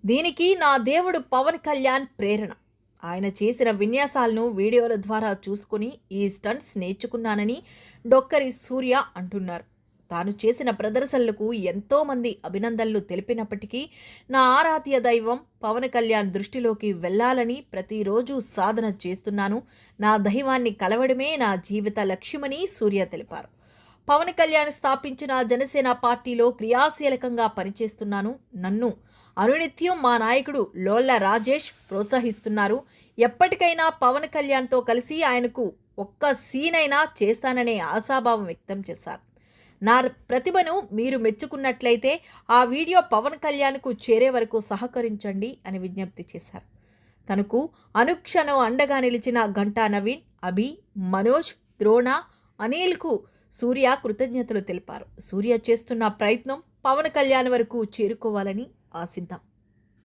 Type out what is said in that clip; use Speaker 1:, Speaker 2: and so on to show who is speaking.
Speaker 1: దీనికి నా దేవుడు పవన్ కళ్యాణ్ ప్రేరణ. ఆయన చేసిన విన్యాసాలను వీడియోల ద్వారా చూసుకుని ఈ స్టంట్స్ నేర్చుకున్నానని డొక్కరి సూర్య అంటున్నారు. తాను చేసిన ప్రదర్శనలకు ఎంతోమంది అభినందనలు తెలిపినప్పటికీ నా ఆరాధ్య దైవం పవన్ కళ్యాణ్ దృష్టిలోకి వెళ్లాలని ప్రతిరోజు సాధన చేస్తున్నాను. నా దైవాన్ని కలవడమే నా జీవిత లక్ష్యమని సూర్య తెలిపారు. పవన్ కళ్యాణ్ స్థాపించిన జనసేన పార్టీలో క్రియాశీలకంగా పనిచేస్తున్నాను. నన్ను అనునిత్యం మా నాయకుడు లోల్ల రాజేష్ ప్రోత్సహిస్తున్నారు. ఎప్పటికైనా పవన్ కళ్యాణ్తో కలిసి ఆయనకు ఒక్క సీన్ అయినా చేస్తాననే ఆశాభావం వ్యక్తం చేశారు. నా ప్రతిభను మీరు మెచ్చుకున్నట్లయితే ఆ వీడియో పవన్ కళ్యాణ్కు చేరే వరకు సహకరించండి అని విజ్ఞప్తి చేశారు. తనకు అనుక్షణం అండగా నిలిచిన గంటా నవీన్, అభి, మనోజ్, ద్రోణ, అనిల్కు సూర్య కృతజ్ఞతలు తెలిపారు. సూర్య చేస్తున్న ప్రయత్నం పవన్ కళ్యాణ్ వరకు చేరుకోవాలని ఆశిద్దాం.